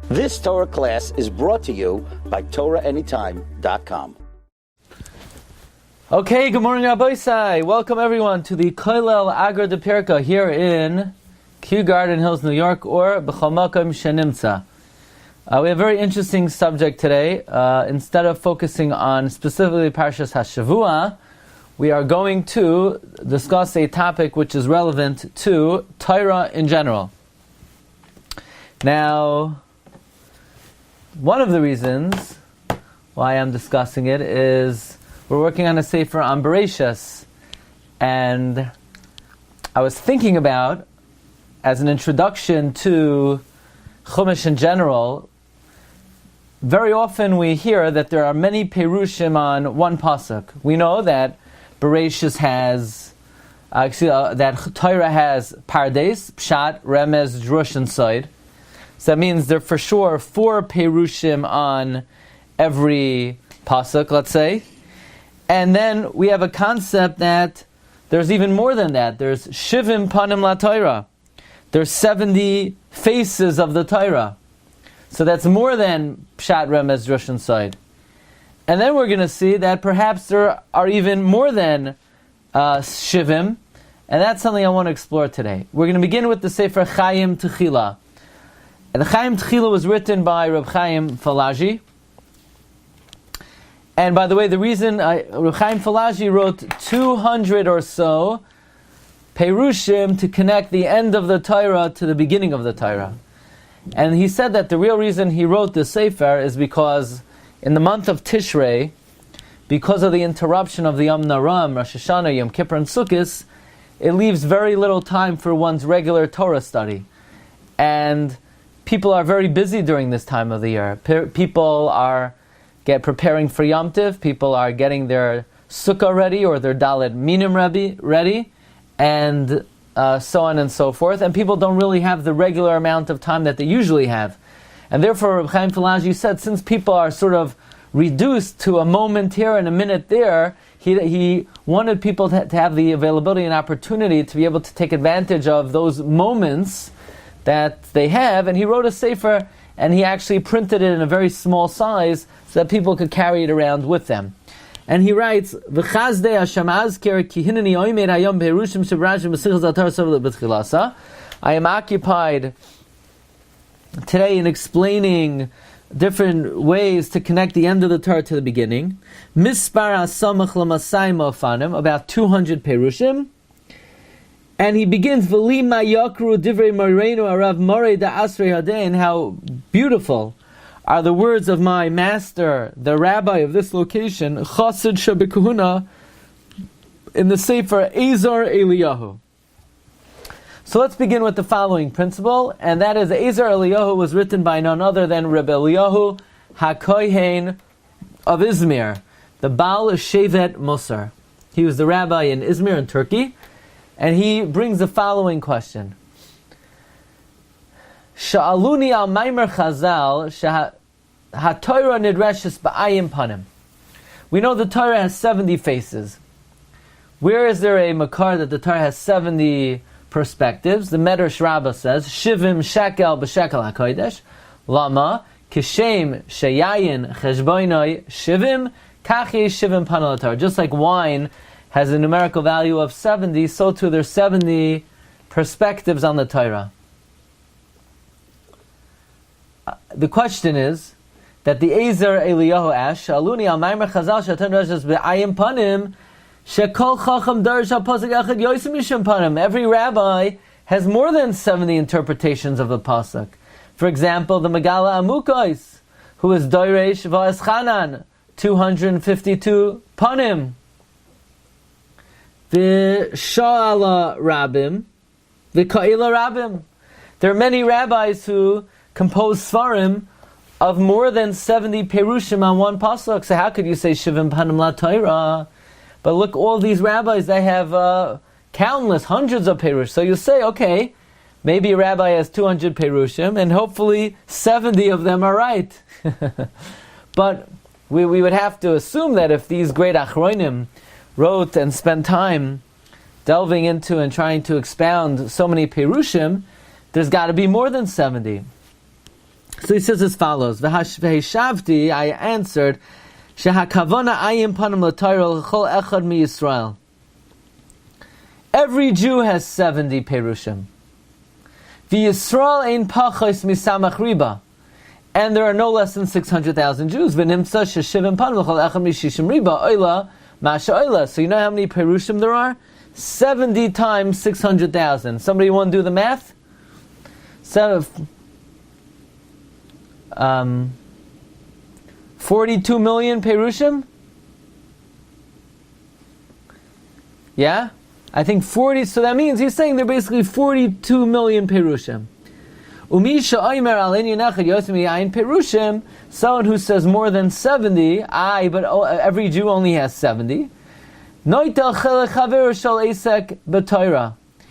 This Torah class is brought to you by TorahAnytime.com. Okay, good morning, Rabbi Sai. Welcome everyone to the Koilel Agra de Pirka here in Kew Garden Hills, New York, or B'chol Makom Shenimtza. We have a very interesting subject today. Instead of focusing on specifically Parshas HaShavua, we are going to discuss a topic which is relevant to Torah in general. Now, one of the reasons why I'm discussing it is we're working on a sefer on Bereshis, and I was thinking about, as an introduction to Chumash in general, very often we hear that there are many perushim on one pasuk. We know that Bereshis has, that Torah has pardes, pshat, remez, drush, and sod. So that means there are for sure 4 perushim on every pasuk, let's say. And then we have a concept that there's even more than that. There's shivim panim la Torah. There's 70 faces of the Torah. So that's more than pshat, remez, drush, and sod. And then we're going to see that perhaps there are even more than shivim. And that's something I want to explore today. We're going to begin with the Sefer Chaim Techila. And the Chaim Techila was written by Reb Chaim Falaji. And by the way, the reason Reb Chaim Falaji wrote 200 or so perushim to connect the end of the Torah to the beginning of the Torah. And he said that the real reason he wrote this sefer is because in the month of Tishrei, because of the interruption of the Yom Naram, Rosh Hashanah, Yom Kippur, and Sukkot, it leaves very little time for one's regular Torah study. And people are very busy during this time of the year. People are preparing for Yom Tiv. People are getting their sukkah ready or their Dalet Minim ready, and so on and so forth. And people don't really have the regular amount of time that they usually have. And therefore, Reb Chaim Falaji said, since people are sort of reduced to a moment here and a minute there, he wanted people to have the availability and opportunity to be able to take advantage of those moments that they have, and he wrote a sefer, and he actually printed it in a very small size so that people could carry it around with them. And he writes, "V'chazdei Hashem azker ki hineni oimer hayom berushim shebrashim b'sichos atar savle b'tchilasa." I am occupied today in explaining different ways to connect the end of the Torah to the beginning. Mispar hasamach l'masayim ofanim, about 200 perushim. And he begins, V'lima yakru divrei Moreinu arav Morei da Asrei Hadein. How beautiful are the words of my master, the rabbi of this location, Chassid Shebekahuna, in the Sefer Ezar Eliyahu. So let's begin with the following principle, and that is Ezar Eliyahu was written by none other than Rabbi Eliyahu HaKohen of Izmir, the Baal Shevet Musar. He was the rabbi in Izmir in Turkey. And he brings the following question. Sha'aluni al maimer chazal ha-Torah nidreshes ba'ayim panim. We know the Torah has 70 faces. Where is there a makar that the Torah has 70 perspectives? The Medrash Rabbah says, Shivim shekel b'shekel ha-kodesh, lama, kishem sheyayin cheshboinoi shivim, kachi shivim panal Torah. Just like wine has a numerical value of 70, so too there's 70 perspectives on the Torah. The question is that the Ezer Eliyahu asked, Shaluni al maimer chazal shatan rashes be'ayim panim shekol chacham darish al pasuk echad yosim mishum panim. Every rabbi has more than 70 interpretations of the pasuk. For example, the Megala Amukos, who is Doiresh v'Eschanan, 252 panim. The Sha'ala Rabbim, the Ka'ila Rabbim. There are many rabbis who compose Svarim of more than 70 perushim on one pasuk. So how could you say Shivim Panim La Torah? But look, all these rabbis, they have countless, hundreds of perush. So you say, okay, maybe a rabbi has 200 perushim, and hopefully 70 of them are right. But we would have to assume that if these great achronim wrote and spent time delving into and trying to expound so many perushim, there's got to be more than 70. So he says as follows: V'heshavti, I answered, Shehakavana ayim panim l'Torah l'chol echad mi Yisrael. Every Jew has 70 perushim. V'Yisrael ein pachos misamach riba. And there are no less than 600,000 Jews. V'nimtza sheshivim panim l'chol echad mi shishim riba oila masha oila. So you know how many perushim there are? 70 times 600,000. Somebody want to do the math? 42 million perushim? Yeah? I think 40, so that means he's saying there are basically 42 million perushim. Someone who says more than 70, but every Jew only has 70.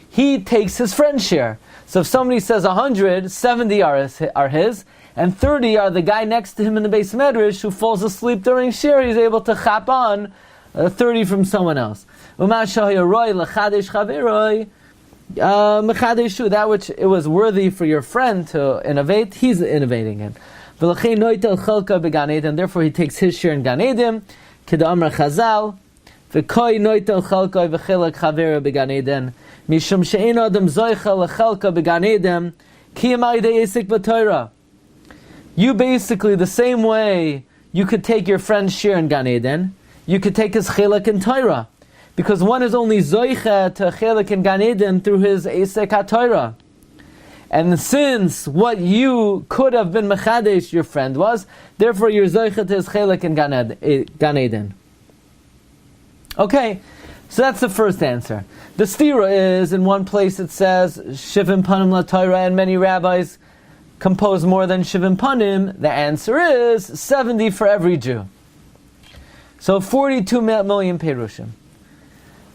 He takes his friend's share. So if somebody says 100, 70 are his, and 30 are the guy next to him in the Beis Medrash who falls asleep during share, he's able to chap on 30 from someone else. That which it was worthy for your friend to innovate, he's innovating it. And therefore he takes his share in Gan Eden. K'da'amar Chazal, v'koi noitel chalkoi v'chilak chavera b'Gan Eden, mishum she'en adam zoicha l'chalka b'Gan Eden, ki amayde yisik b'Torah. You basically, the same way you could take your friend's share in Gan Eden, you could take his chilak in Torah. Because one is only zoicha to chilak in Gan Eden through his Esek HaTorah. And since what you could have been mechadesh your friend was, therefore you're zoicha to his chilak in Gan Eden. Okay, so that's the first answer. The stira is, in one place it says, Shivim Panim La Torah, and many rabbis compose more than Shivim Panim. The answer is 70 for every Jew. So 42 million perushim.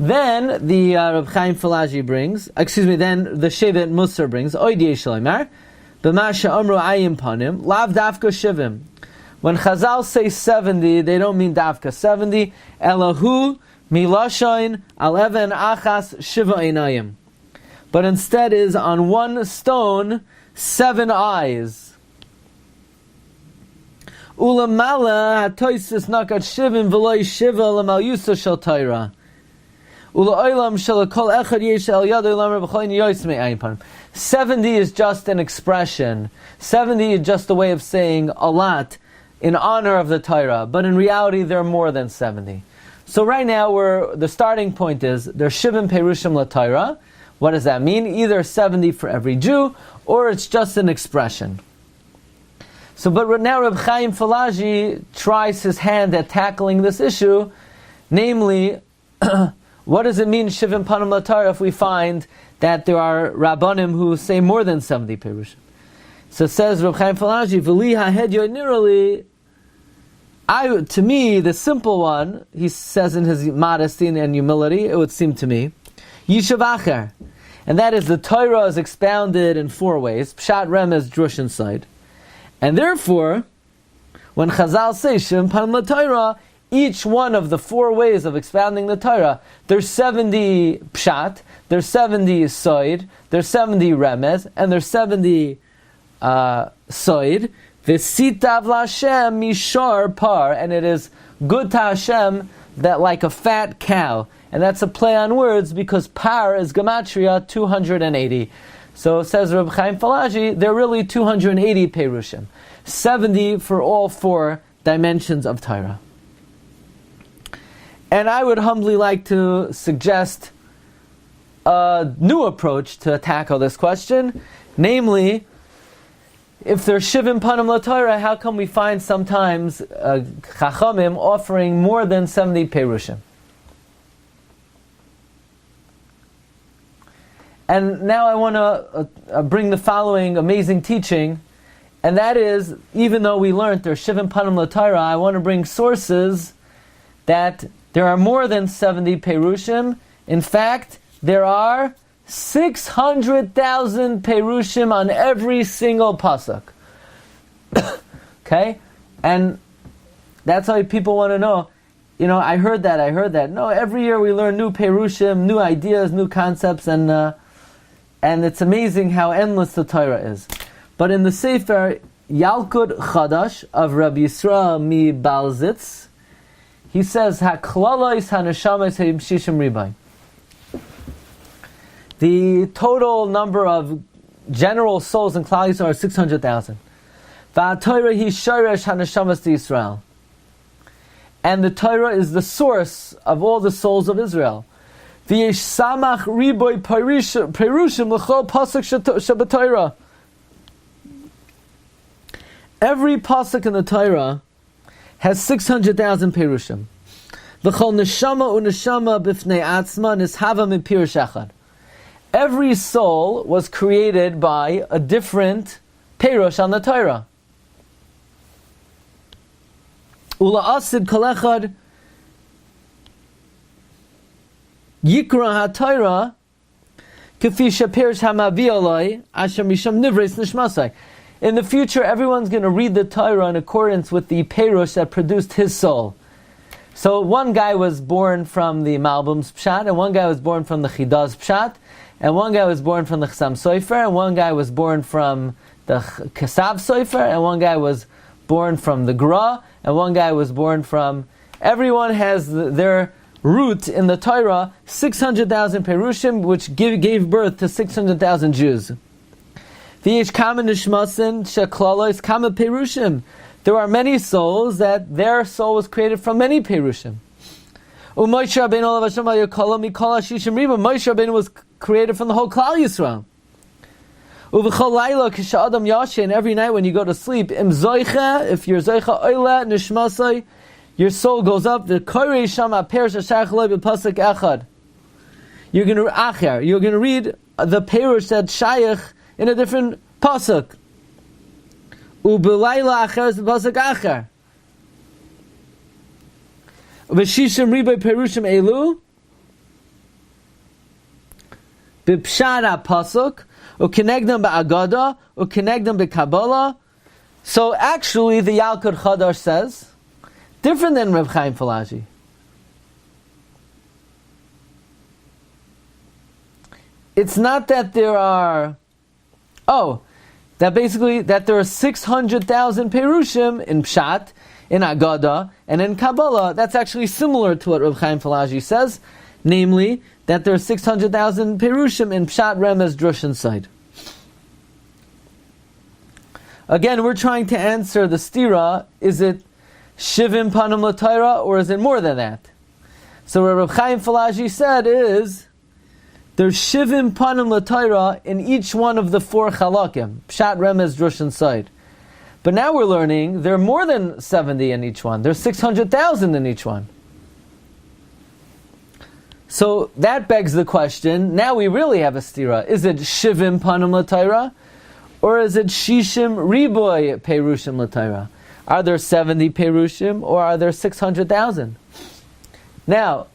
Then the Reb Chaim Falaji brings, then the Shevet Musar brings, Oidiyeh Shloimar, B'masha Amru Ayim Panim, Lav Dafka Shivim. When Chazal say 70, they don't mean Dafka 70, Elahu Milashain Aleven Achas Shiva Einayim. But instead is on one stone, 7 eyes. Ulamala hatoisis nakat shivim v'loy shiva l'mal yusa shel Torah. Ula'olam shel kol echad yesh el yad olam v'choyin yoismei ayin panim. 70 is just an expression. 70 is just a way of saying a lot in honor of the Torah. But in reality, there are more than 70. So right now, the starting point is there's shivim perushim la Torah. What does that mean? Either 70 for every Jew, or it's just an expression. So, but now Reb Chaim Falaji tries his hand at tackling this issue, namely, what does it mean Shivim Panim LaTorah if we find that there are Rabbanim who say more than 70 perushim? So says Reb Chaim Falaji, V'li ha'hedyo nirali, to me, the simple one, he says in his modesty and humility, it would seem to me, Yishav Acher, and that is the Torah is expounded in 4 ways, Pshat, Remez, Drush, and Side. And therefore, when Chazal say Shivim Panim LaTorah, each one of the 4 ways of expounding the Torah, there's 70 Pshat, there's 70 Side, there's 70 Remez, and there's 70 Side. V'sitav l'Hashem mishar par, and it is good to Hashem that like a fat cow. And that's a play on words because par is gematria 280. So says Reb Chaim Falaji, there are really 280 perushim. 70 for all 4 dimensions of Torah. And I would humbly like to suggest a new approach to tackle this question. Namely, if there's Shivim Panim LaTorah, how come we find sometimes Chachamim offering more than 70 perushim? And now I want to bring the following amazing teaching, and that is, even though we learned there's Shivim Panim LaTorah, I want to bring sources that there are more than 70 perushim. In fact, there are 600,000 perushim on every single pasuk. Okay? And that's why people want to know, I heard that. No, every year we learn new perushim, new ideas, new concepts, and it's amazing how endless the Torah is. But in the Sefer, Yalkut Chadash of Rabbi Yisrael mi Balzitz, he says, HaKlalois HaNeshamas Shishim Ribai. The total number of general souls in Klal Yisrael are 600,000. VaTorah hi shoresh HaNeshamas Yisrael. And the Torah is the source of all the souls of Israel. V'yesh samach riboy perushim l'chol pasuk shabbatoira. Every pasuk in the Torah has 600,000 perushim. V'chol neshama u'neshama b'fnei atzma nishava min pirush echad. Every soul was created by a different perush on the Torah. Ula asid kol echad yikra ha-Torah k'fi shepirish hamavi alai asher misham nivreis nishmasai. In the future, everyone's going to read the Torah in accordance with the perush that produced his soul. So one guy was born from the Malbim's Pshat, and one guy was born from the Chidah's Pshat, and one guy was born from the Chasam Sofer, and one guy was born from the Kesav Sofer, and one guy was born from the Gra, and one guy was born from... Everyone has their root in the Torah, 600,000 Perushim, which gave birth to 600,000 Jews. There are many souls that their soul was created from many Perushim. Moshe Rabbeinu was created from the whole Klal Yisrael. And every night when you go to sleep, if you're zoicha, your soul goes up. You're going to read the perush that shayach in a different pasuk. Ubelayla acher is the pasuk acher. V'shishim ribay perushim elu b'pshat pasuk u'kenegdam ba'agada u'kenegdam b'kabbalah. So actually, the Yalkut Chadash says different than Reb Chaim Falaji. It's not that there are that there are 600,000 Perushim in Pshat, in Agada, and in Kabbalah. That's actually similar to what Reb Chaim Falaji says, namely, that there are 600,000 Perushim in Pshat, Remez, Drush, and Side. Again, we're trying to answer the stira, is it Shivim Panim LaTorah, or is it more than that? So what Reb Chaim Falaji said is, there's Shivim Panim LaTorah in each one of the 4 Chalakim. Pshat, Remez, Drush, and Side. But now we're learning there are more than 70 in each one. There's 600,000 in each one. So that begs the question, now we really have a stira. Is it Shivim Panim LaTorah? Or is it Shishim Riboy Perushim LaTorah? Are there 70 Perushim or are there 600,000? Now,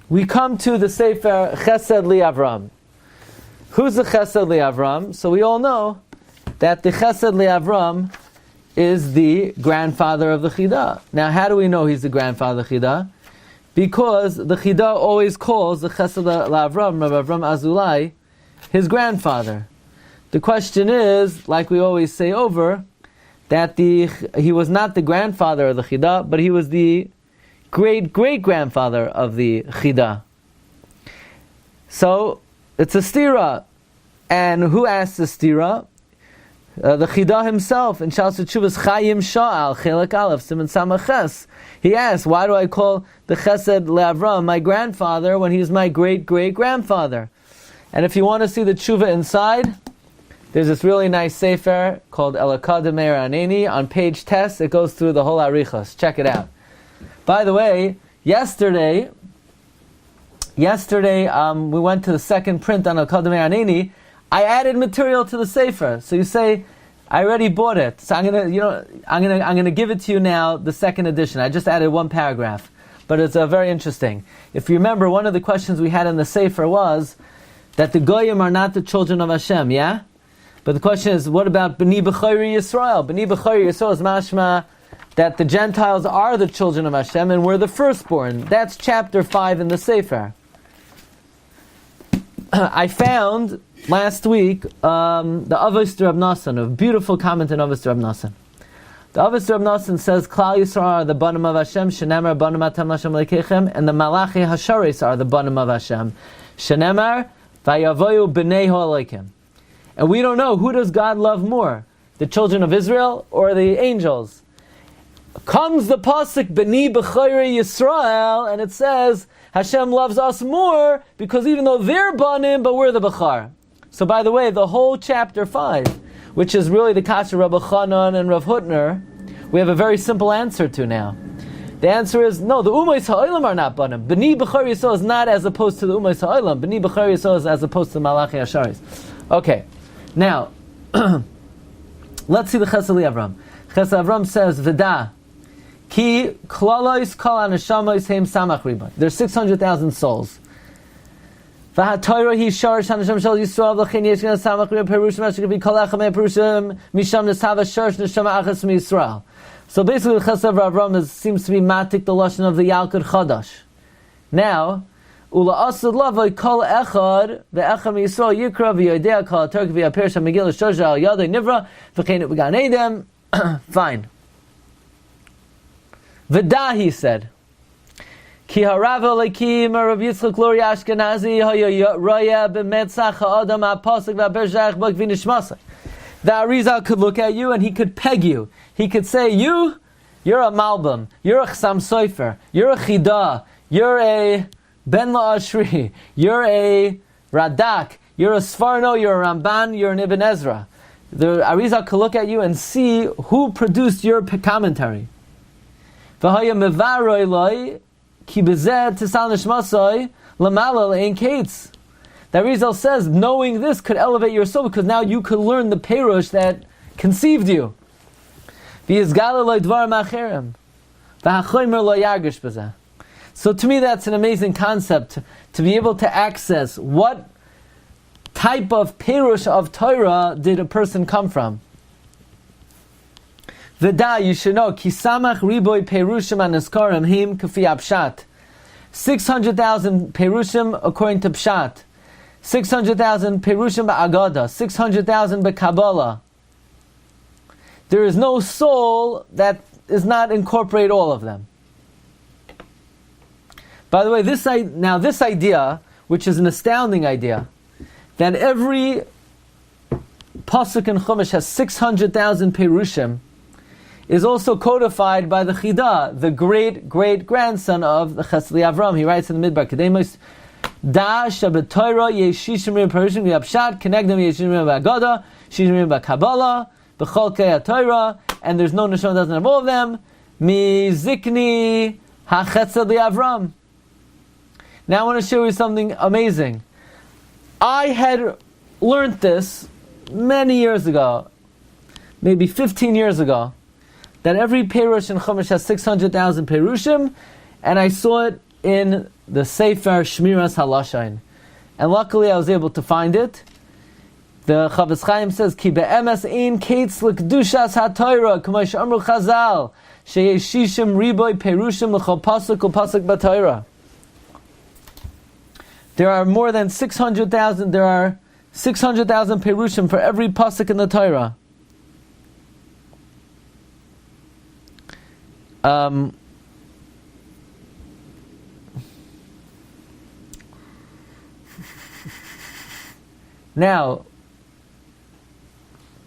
we come to the Sefer Chesed Li Avram. Who's the Chesed Li Avram? So we all know that the Chesed Li Avram is the grandfather of the Chidah. Now how do we know he's the grandfather of the Chidah? Because the Chidah always calls the Chesed Li Avram, Rabbi Avram Azulai, his grandfather. The question is, like we always say over, that he was not the grandfather of the Chidah, but he was the great-great-grandfather of the Chidah. So, it's a stira. And who asked the stira? The Chidah himself, in Shal Teshuvos Chayim Sha'al, Chelek Aleph, Siman Samaches. He asked, why do I call the Chesed LeAvram my grandfather when he's my great-great-grandfather? And if you want to see the tshuva inside, there's this really nice sefer called Rabbi Meir Aneni. On page Tes, it goes through the whole arichos. Check it out. By the way, yesterday we went to the second print on Rabbi Meir Aneni. I added material to the sefer. So you say, I already bought it. So I'm gonna give it to you now, the second edition. I just added one paragraph. But it's very interesting. If you remember, one of the questions we had in the sefer was that the Goyim are not the children of Hashem, yeah? But the question is, what about B'ni B'chayri Yisrael? B'ni B'chayri Yisrael is mashma that the Gentiles are the children of Hashem and we're the firstborn. That's chapter 5 in the Sefer. I found last week, the Avos Rab Nasan, a beautiful comment in Avos Rab Nasan. The Avos Rab Nasan says, Klal Yisrael are the banim of Hashem, Shenemar banim atam Hashem lekechem, and the Malachi Hasharis are the banim of Hashem, Shenemar vayavoyu b'nei ha'alekim. And we don't know, who does God love more? The children of Israel or the angels? Comes the pasuk B'ni B'chayri Yisrael, and it says Hashem loves us more because even though they're banim, but we're the b'char. So by the way, the whole chapter 5, which is really the kasha Rabbi Chanan and Rav Hutner, we have a very simple answer to now. The answer is no. The Umayis Ha'olam are not banim. B'ni B'chayri Yisrael is not as opposed to the Umayis Ha'olam. B'ni B'chayri Yisrael is as opposed to the Malachi Hasharis. Okay, now let's see the Chesed Avram. Chesed Avram says V'da. Ki klalois kol anashamois heim samach riba. There's 600,000 souls. V'ha'Torah hi sharish hanasham shel Yisrael v'chein yesh gana samach riba perushim asher could be kol echem perushim misham nesava sharish neshama achas miYisrael. So basically, the Chesed Avram seems to be matik the lashon of the Yalkut Chadash. Now, ula asad lavoi kol echad ve'echem miYisrael yikra v'yodea kol Torah v'yapir sham megillah shosha al yadei nivra v'chein it v'gan edem. Fine. V'da, he said, Ki harav alekim Rabbi Yitzchak Lori Ashkenazi roya b'metzach ha'adam ha'pasuk v'abershach b'ak v'nishmasach. The Arizal could look at you and he could peg you. He could say, you're a Malbim, you're a Chsam Sofer, you're a Chida, you're a Ben La'ashri, you're a Radak, you're a Sfarno, you're a Ramban, you're an Ibn Ezra. The Arizal could look at you and see who produced your commentary. V'haya mevaroi loi ki bezeh tisal nishmasoi lamala le'en kates. The Arizal says, knowing this could elevate your soul because now you could learn the perush that conceived you. V'yizgala loi dvar ma'acherem v'hachoymer lo yargish bezeh. So to me that's an amazing concept, to be able to access what type of perush of Torah did a person come from. V'da, you should know, ki samach riboy perushim anaskarim him kafi apshat. 600,000 perushim according to pshat. 600,000 perushim ba'agada. 600,000 ba'kabbalah. There is no soul that does not incorporate all of them. By the way, this idea, which is an astounding idea, that every pasuk in Chumash has 600,000 perushim, is also codified by the Chida, the great-great-grandson of the Chesed Avram. He writes in the Midbar, Kedemos, Da Shabbat Torah Yeshishim Rim Perushim V'Apshat, Kenegdem Yeshishim Rim V'Agada, Shishim Rim V'Kabbalah, B'Chol Kei Torah, and there's no Neshama doesn't have all of them, Mi Zikni HaChesed Avram. Now I want to show you something amazing. I had learned this many years ago, maybe 15 years ago, that every perush in Chumash has 600,000 perushim, and I saw it in the Sefer Shmiras Halashain. And luckily I was able to find it. The Chavetz Chaim says, Ki be'emes ein kates l'kedushas ha'Torah, k'may she'amru Chazal, she'yeshishim riboy perushim l'chol pasuk u'pasuk b'Torah. There are more than 600,000, there are 600,000 perushim for every pasuk in the Torah. Now,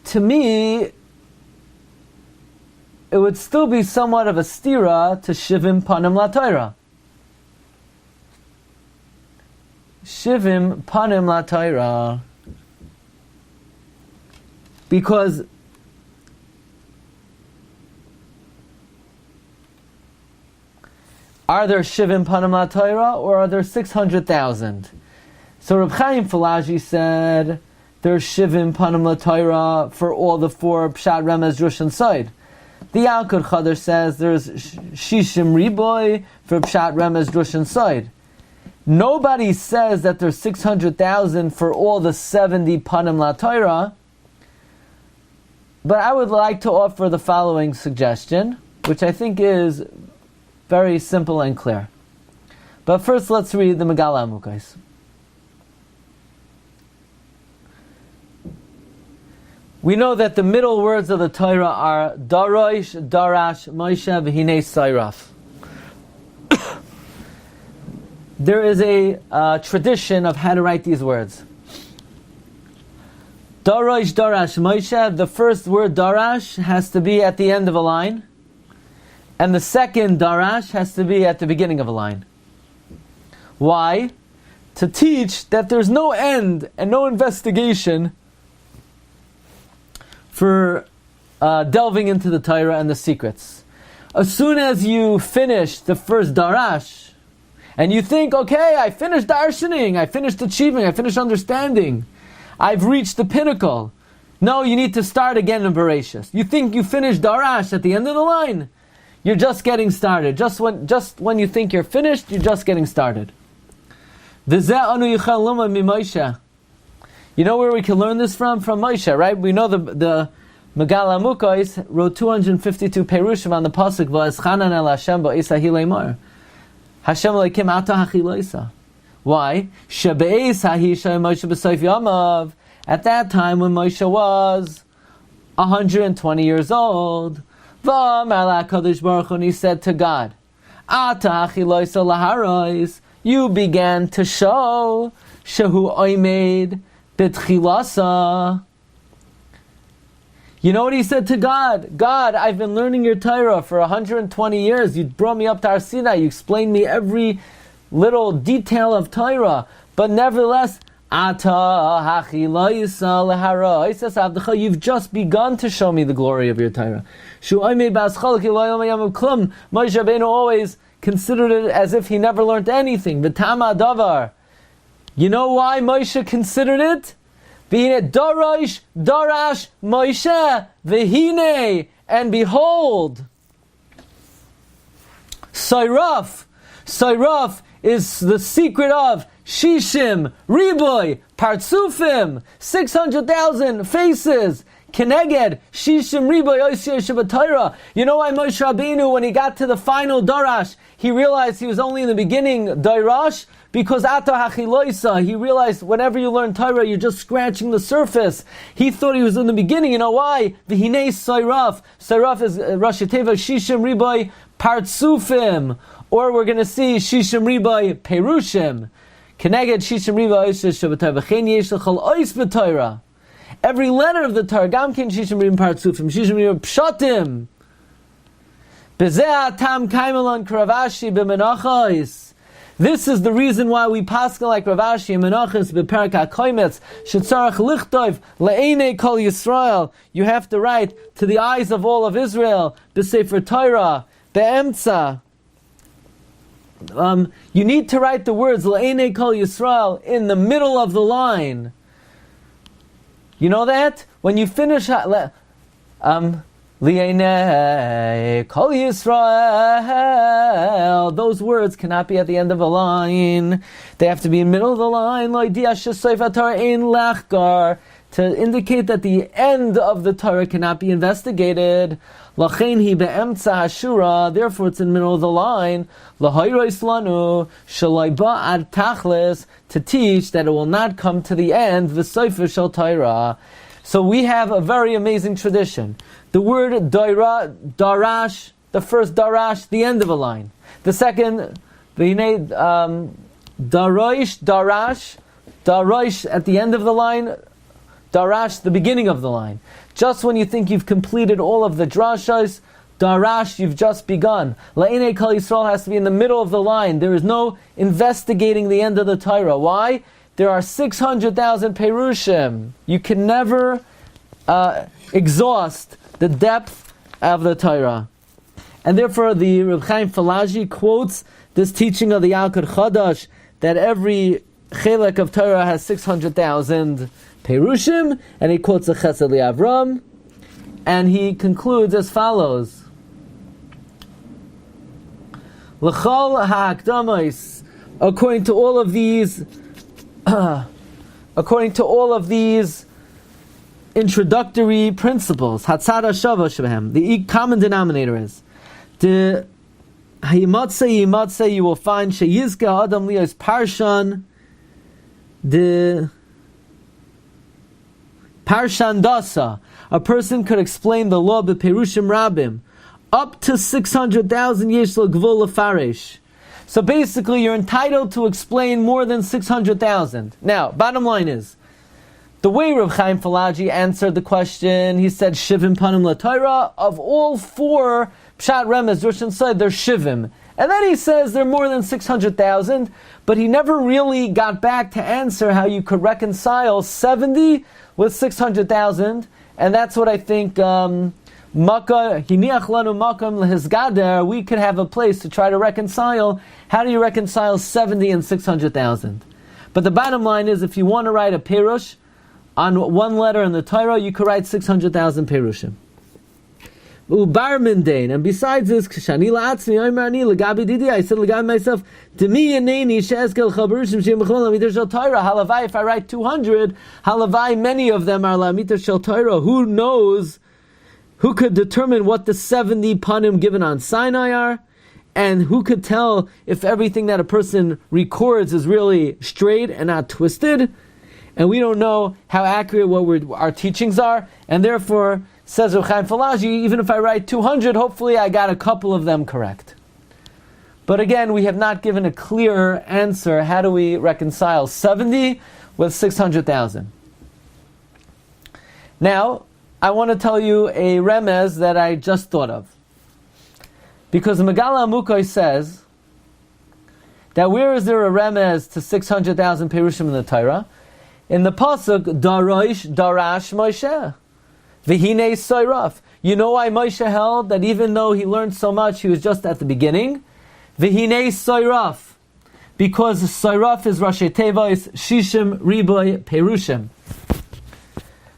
to me, it would still be somewhat of a stira to Shivim Panim La Torah. Shivim Panim La Torah. Because are there Shivim Panim La Torah or are there 600,000? So Reb Chaim Falaji said there's Shivim Panim La Torah for all the four Pshat, Remez, Drush, and Side. The Yalkut Chadash says there's Shishim Riboy for Pshat, Remez, Drush, and Side. Nobody says that there's 600,000 for all the 70 Panim La Torah. But I would like to offer the following suggestion, which I think is very simple and clear. But first let's read the Megala Amukos. we know that the middle words of the Torah are Darosh, Darash, Moshe, V'hinei Sairaf. There is a tradition of how to write these words. Darosh, Darash, Moshe, the first word Darash has to be at the end of a line, and the second Darash has to be at the beginning of a line. Why? To teach that there's no end and no investigation for delving into the Torah and the secrets. As soon as you finish the first Darash, and you think, okay, I finished darshaning, I finished achieving, I finished understanding, I've reached the pinnacle. No, you need to start again in Bereshis. You think you finished Darash at the end of the line, you're just getting started. Just when you think you're finished, you're just getting started. You know where we can learn this from? From Moshe, right? We know the Megal HaMukos wrote 252 Perushim on the Pasuk, V'eschanan el Hashem ba'isa hileimar. Hashem Elokim ata hachiloisa. Why? Shebe'es hahisha Moshe b'soif yamav. At that time when Moshe was 120 years old, V'amar LaKadosh Baruch Hu, and he said to God, Ata hachiloisa laharois. You began to show Shehu Oimed B'tchilasa. You know what he said to God? God, I've been learning your Torah for 120 years. You brought me up to Har Sinai. You explained me every little detail of Torah. But nevertheless, Ata hachiloisa leharois abdecha. You've just begun to show me the glory of your Torah. Shehu Oimed B'aschal ki lo yom klum. Moshe Rabbeinu always considered it as if he never learned anything. V'tama davar. You know why Moshe considered it? V'hine darash, darash, Moshe, v'hine, and behold. Sairaf. Sairaf is the secret of Shishim, Riboy, Partsufim, 600,000 faces. Keneged, Shishim Riboy Oisir Shabbatayra. You know why Moshe Rabbeinu, when he got to the final Darash, he realized he was only in the beginning Darash? Because Ata Hachiloisa, he realized whenever you learn Torah, you're just scratching the surface. He thought he was in the beginning. You know why? V'hinei Sairaf. Sairaf is Rashi Teva Shishim Riboy Partsufim. Or we're going to see Shishim Riboy Perushim. Keneged Shishim Riboy Oisir Shabbatayra. V'chein yesh l'chol ois b'Torah. Every letter of the Torah, Gam Ken Shishim Ribim Partsufim, Shishim Ribim Pshatim. Bezeh Tam Kaimelon Kravashi B'menachos. This is the reason why we paskin like Ravashi and Menachos B'Perak HaKoimetz Shetzarach Lichtov Le'enei Kol Yisrael. You have to write to the eyes of all of Israel. B'Sefer Torah Be'emtza. You need to write the words Le'enei Kol Yisrael in the middle of the line. You know that? When you finish Li'enei Kol Yisrael, those words cannot be at the end of a line. They have to be in the middle of the line. To indicate that the end of the Torah cannot be investigated. Therefore it's in the middle of the line. To teach that it will not come to the end. So we have a very amazing tradition. The word darash, the first darash, the end of a line. The second, darash, darash at the end of the line, darash, the beginning of the line. Just when you think you've completed all of the drashas, darash, you've just begun. La'inei Kol Yisrael has to be in the middle of the line. There is no investigating the end of the Torah. Why? There are 600,000 perushim. You can never exhaust the depth of the Torah. And therefore the Reb Chaim Falaji quotes this teaching of the Yalkut Chadash that every chelek of Torah has 600,000 perushim, and he quotes the Chesed Li'Avram, and he concludes as follows: L'chol ha'akdamos, according to all of these introductory principles, Hatzad Hashava Shebehem, the common denominator is the Yimatzeh, you will find Sheyizke Adam Lios Parshan, the Parshandasa, a person could explain the law b'perushim rabim, up to 600,000 yesh l'gvul l'faresh. So basically, you're entitled to explain more than 600,000. Now, bottom line is, the way Reb Chaim Falaji answered the question, he said, Shivim panim l'Torah, of all four Pshat Remez, Rosh and Sod, there's Shivim. And then he says there are more than 600,000, but he never really got back to answer how you could reconcile 70 with 600,000, and that's what I think, we could have a place to try to reconcile. How do you reconcile 70 and 600,000? But the bottom line is, if you want to write a perush on one letter in the Torah, you could write 600,000 perushim. And besides this, I said to myself, halavai, if I write 200, halavai, many of them are la'amita shel Torah. Who knows, who could determine what the 70 panim given on Sinai are? And who could tell if everything that a person records is really straight and not twisted? And we don't know how accurate our teachings are, and therefore, says Reb Chaim Falaji, even if I write 200, hopefully I got a couple of them correct. But again, we have not given a clear answer. How do we reconcile 70 with 600,000? Now, I want to tell you a remez that I just thought of. Because Megala Amukoi says that where is there a remez to 600,000 perushim in the Torah? In the pasuk, Darash Moshe, V'hinei Soiraf. You know why Moshe held that even though he learned so much, he was just at the beginning? V'hinei Soiraf. Because Soiraf is Rashi Tevois, Shishim, Riboy, Perushim.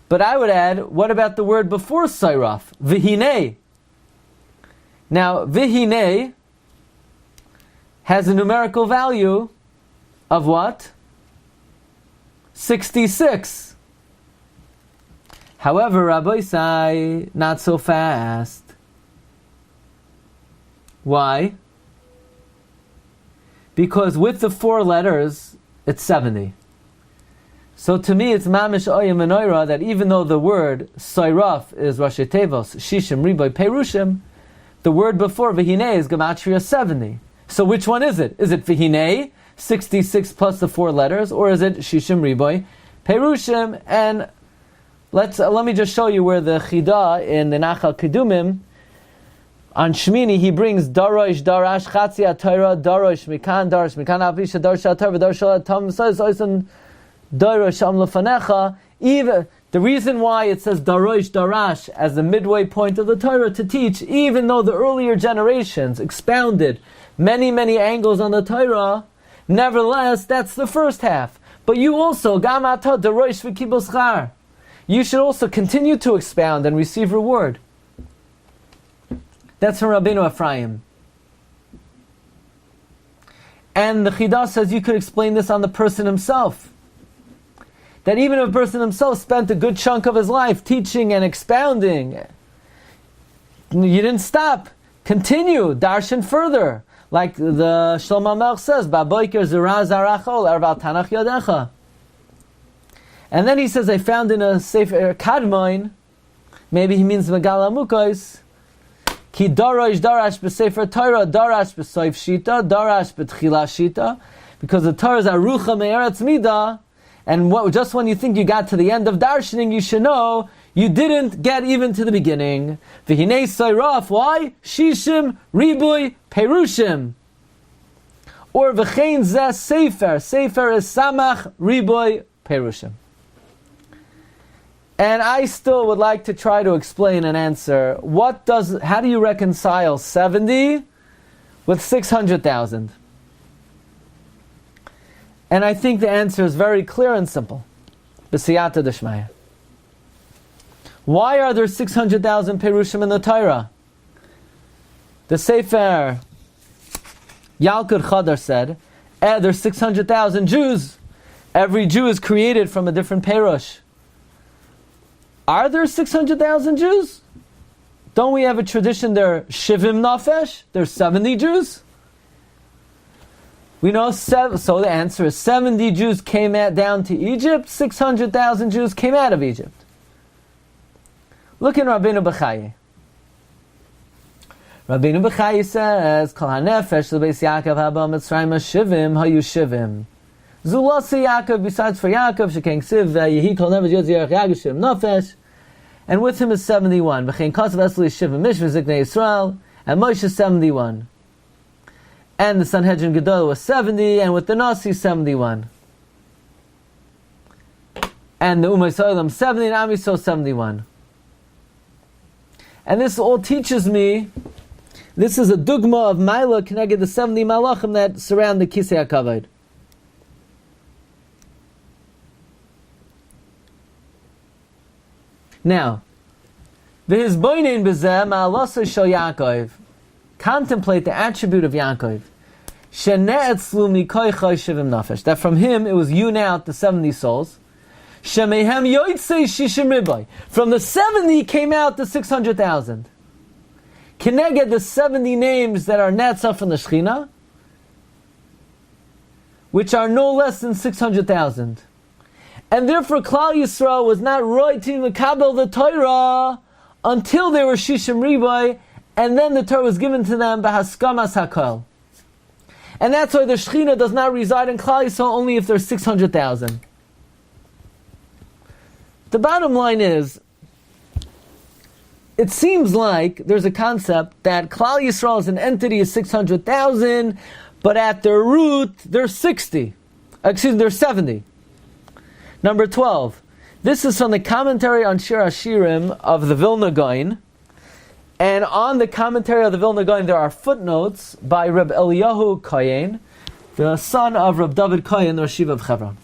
But I would add, what about the word before Soiraf? V'hinei. Now, V'hinei has a numerical value of what? 66. However, Rabbi say, not so fast. Why? Because with the four letters, it's 70. So to me, it's mamish oyim menorah that even though the word Soiraf is Rashi Tevos, Shishim, Riboy, Perushim, the word before V'hinei is Gematria 70. So which one is it? Is it V'hinei, 66 plus the four letters, or is it Shishim, Riboy, Perushim? And let me just show you where the Chida in the Nachal Kedumim, on Shmini, he brings Darash, Chatzi HaTorah, Darash, Mikan, Avisha, Darash HaTorah, Darash HaTorah, Soisan, Darash, Am Lefanecha. Even the reason why it says Darash as the midway point of the Torah to teach, even though the earlier generations expounded many, many angles on the Torah, nevertheless, that's the first half. But you also, Gam Ata Darash V'Kibul Schar, you should also continue to expound and receive reward. That's from Rabbeinu Ephraim. And the Chidah says you could explain this on the person himself. That even if a person himself spent a good chunk of his life teaching and expounding, you didn't stop. Continue, darshan further. Like the Shlomo Melch says, Ba'boiker zera zarachol erval tanach yadecha. And then he says, I found in a Sefer Kadmoin, maybe he means Megala Mukos, Ki darash b'sefer Torah, darash b'soif shita, darash b'tchila shita, because the Torah is arucha me'eretz midah, and just when you think you got to the end of darshaning, you should know you didn't get even to the beginning. V'hinei soiraf, why? Shishim, ribuy, perushim. Or v'chein zeh sefer. Sefer is samach, ribuy, perushim. And I still would like to try to explain and answer, how do you reconcile 70 with 600,000? And I think the answer is very clear and simple. B'siyata d'shmaya. Why are there 600,000 perushim in the Torah? The Sefer Yalkut Chadar said, there's 600,000 Jews. Every Jew is created from a different perush. Are there 600,000 Jews? Don't we have a tradition there, Shivim Nafesh? There's 70 Jews? We know, so the answer is 70 Jews came down to Egypt, 600,000 Jews came out of Egypt. Look in Rabbeinu B'chai. Rabbeinu B'chai says, Kol HaNefesh L'Beis Yaakov Haba Mitzrayim HaShivim Hayu Shivim. Zulasi Yaakov, besides for Yaakov, Shekeng Siv, Yehi Kol Nefesh Yotzei Yerech Yagashim Nefesh, and with him is 71. V'chein Kasav Esli Shivim Mishva Ziknei Yisrael, and Moshe 71. And the Sanhedrin Gedol was 70, and with the Nasi 71. And the Umay Soilam 70, and Am Yisrael 71. And this all teaches me, this is a dugma of Maila connected the 70 malachim that surround the Kisei HaKavod. Now, v'hizboinin b'zeh ma'alosei shel Yaakov. Contemplate the attribute of Yaakov. Shene'etzlu mikoichai shivim nafesh. That from him it was hewn out the 70 souls. Shemehem yotzei shishim ribai. From the 70 came out the 600,000. Keneged the 70 names that are netzah from the Shechina, which are no less than 600,000. And therefore Klal Yisrael was not right to mekabel the Torah until they were shishim ribai, and then the Torah was given to them b'haskamas hakol. And that's why the Shechina does not reside in Klal Yisrael only if there's 600,000. The bottom line is, it seems like there's a concept that Klal Yisrael as an entity is 600,000, but at their root they're 60. They're 70. Number 12. This is from the commentary on Shir HaShiurim of the Vilna Gaon. And on the commentary of the Vilna Gaon there are footnotes by Reb Eliyahu Kohen, the son of Reb David Kohen, the Rashiv of Hebron.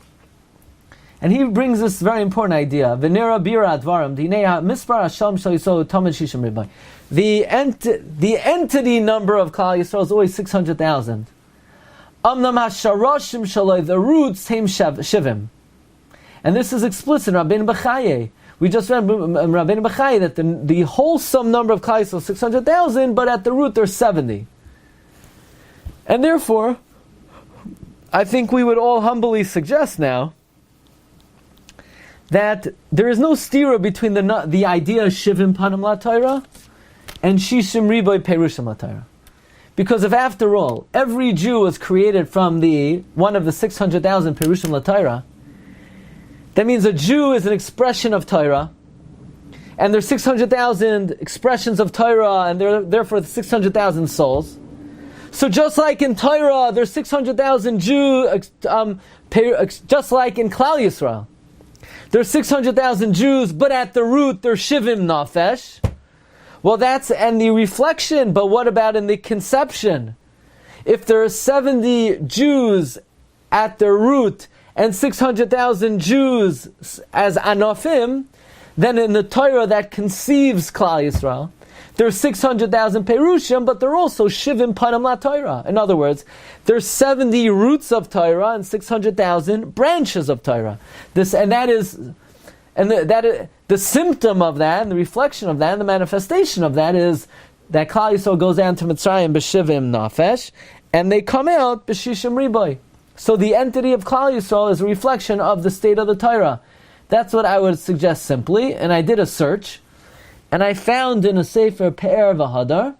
And he brings this very important idea. V'nira bira advarim dineha mispar hasham shel Yisrael tamid shishim ribai. The entity number of Klal Yisrael is always 600,000. Amnam hasharoshim shaloi, the roots same shivim. And this is explicit in Rabbeinu B'chai. We just read in Rabbeinu B'chai that the wholesome number of Klal Yisrael is 600,000, but at the root there's 70. And therefore, I think we would all humbly suggest now that there is no stira between the idea of Shivim Panim La Torah and Shishim Riboy Perushim La Torah. Because if after all, every Jew was created from one of the 600,000 Perushim La Torah, that means a Jew is an expression of Torah, and there's 600,000 expressions of Torah, and therefore 600,000 souls. So just like in Torah, there's 600,000 Jews, just like in Klal Yisrael, there's 600,000 Jews, but at the root they're Shivim Nafesh. Well, that's and the reflection, but what about in the conception? If there are 70 Jews at their root and 600,000 Jews as Anofim, then in the Torah that conceives Klal Yisrael, there's 600,000 Perushim, but they're also Shivim Panim La Torah. In other words, there's 70 roots of Torah and 600,000 branches of Torah. The symptom of that, and the reflection of that, and the manifestation of that is that Klal Yisrael goes down to Mitzrayim b'Shivim Nafesh, and they come out b'Shishim Riboy. So the entity of Klal Yisrael is a reflection of the state of the Torah. That's what I would suggest simply, and I did a search, and I found in a Sefer Pe'er V'Hadar,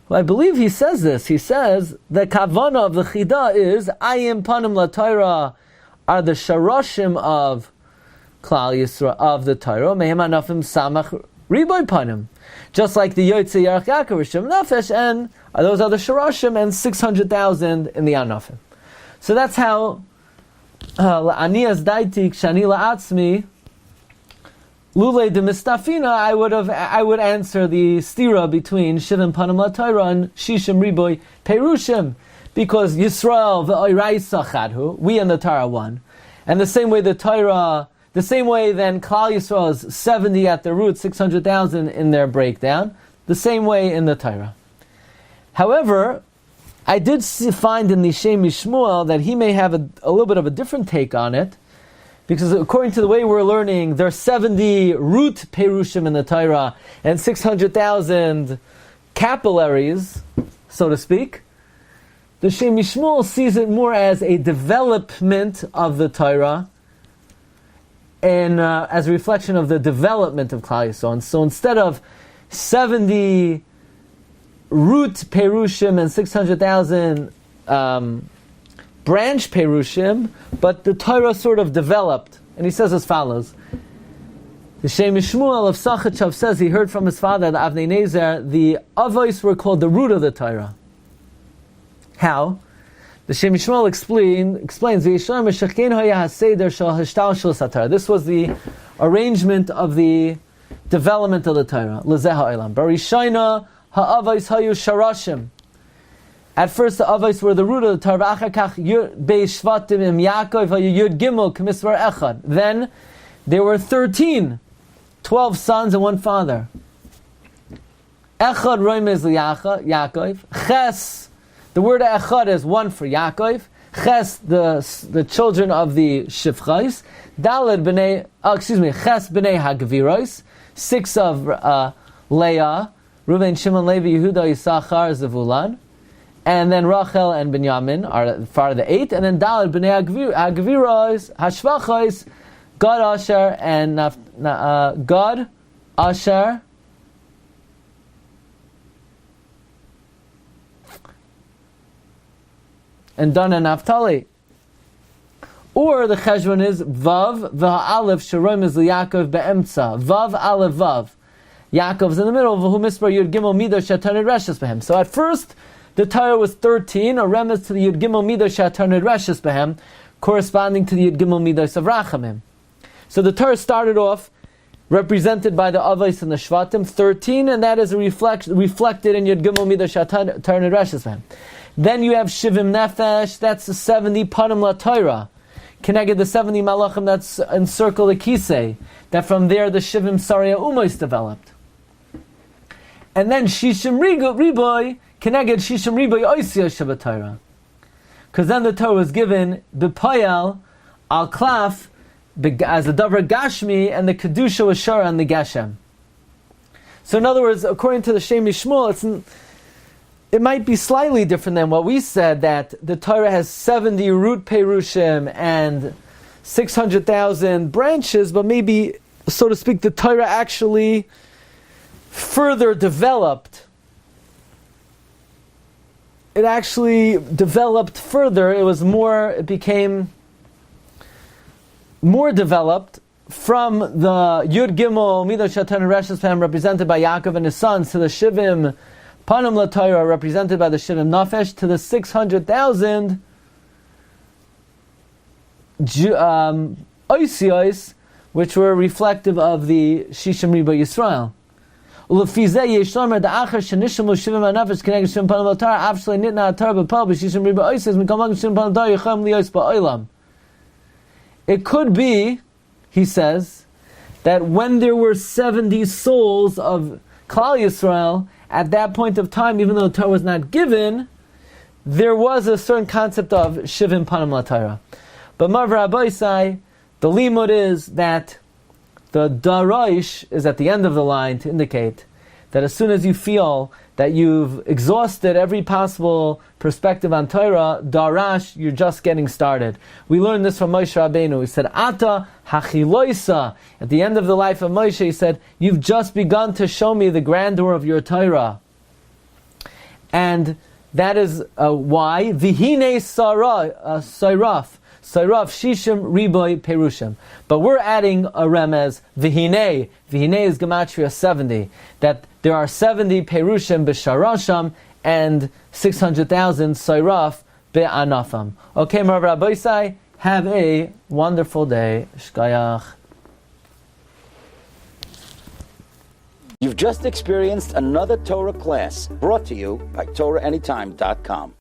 well, I believe he says this. He says the kavana of the chida is Ayim Panim La Torah are the sharoshim of Klal Yisrael of the Torah. Mehem Anafim Samach Riboy Panim, just like the Yotzei Yerech Yaakov Rishim Nafesh, and those are the sharoshim and 600,000 in the Anafim. So that's how La'aniyas Daitik Shani La'atzmi Lulei de Mistafina, I would answer the stira between Shivim Panim La Torah and Shishim Riboy Perushim, because Yisrael v'Oiraisa Chadhu, we and the Torah one, and the same way then Klal Yisrael is 70 at the root, 600,000 in their breakdown, the same way in the Torah. However, I did find in the Shem Mishmuel that he may have a little bit of a different take on it, because according to the way we're learning, there are 70 root Perushim in the Torah and 600,000 capillaries, so to speak. The Shem Mishmuel sees it more as a development of the Torah, and as a reflection of the development of Klal Yisrael. And so instead of 70 root Perushim and 600,000 branch Perushim, but the Torah sort of developed. And he says as follows. The Shem Shmuel of Sachachav says he heard from his father, the Avnei Nezer, the Avos were called the root of the Torah. How? The Shem Shmuel explains this was the arrangement of the development of the Torah. Barishayna ha'avos hayu sharashim. At first, the avos were the root of the Torah. Then there were 13, 12 sons and one father. Echad roimez Yaakov. Ches, the word echad is one for Yaakov. Ches, the children of the Shifchais. Daled b'nei, Ches b'nei Hagviros. 6 of Leah, Reuven, Shimon, Levi, Yehuda, Yisachar, Zevulun. And then Rachel and Binyamin are part of the 8. And then Daled b'nei Hagviros, Hashvachos, Gad, Asher, and Gad, Asher, and Dan and Naphtali. Or the Cheshbon is Vav, V'ha'alef, Sheroim is Yaakov be'emtza. Vav, Aleph, Vav. Yaakov's in the middle, V'hu Mispar Yud Gimel Mido Shatanid Reshes Behem. So at first, the Torah was 13, a remez to the Yud Gimel Mido Shatanid Reshes Behem, corresponding to the Yud Gimel Midos of Rachamim. So the Torah started off represented by the Avos and the Shvatim, 13, and that is reflected in Yud Gimel Mido Shatanid Reshes Behem. Then you have Shivim Nefesh, that's the 70 Panim La Torah. Connected the 70 Malachim that's encircle the Kisei. That from there the Shivim Sarya Umos developed. And then Shishim Riboy, connected Shishim Riboy Oisya Shabbat Torah. Because then the Torah was given B'Payal, Al Klaf, as the Davar Gashmi, and the Kedusha was Shara and the Geshem. So in other words, according to the Shem Yishmuel, it might be slightly different than what we said, that the Torah has 70 root Perushim and 600,000 branches, but maybe, so to speak, the Torah actually further developed. It actually developed further. It became more developed from the Yud Gimel Mido Shatan Reshes Pam represented by Yaakov and his sons to the Shivim Panim La Torah represented by the Shivim Nafesh to the 600,000 Oisios, which were reflective of the Shishim Riba Yisrael. Ulefizeh Yeshlomer Da'achar Shenishim Shivim Nafesh Keneged Shivim Panim La Torah Avshlei Nitna Torah B'Pal B'Shishim Riba Oisios Mikamag Shivim Panim La Torah Yechem Lios Ba'olam. It could be, he says, that when there were 70 souls of Klal Yisrael, at that point of time, even though the Torah was not given, there was a certain concept of Shivim Panim La Torah. But Marv Rabbeisai, the limud is that the Daraish is at the end of the line to indicate that as soon as you feel that you've exhausted every possible perspective on Torah, Darash, you're just getting started. We learned this from Moshe Rabbeinu. He said, Ata hachiloisa. At the end of the life of Moshe, he said, you've just begun to show me the grandeur of your Torah. And that is why, Vihine Sairaf, Shishim Riboy Perushim. But we're adding a remez, Vihine. Vihine is Gematria 70. That there are 70 Perushim B'Sharasham and 600,000 Sairaf Be'anafam. Okay, Rav Rabbeisai, have a wonderful day. Shkayach. You've just experienced another Torah class brought to you by TorahAnytime.com.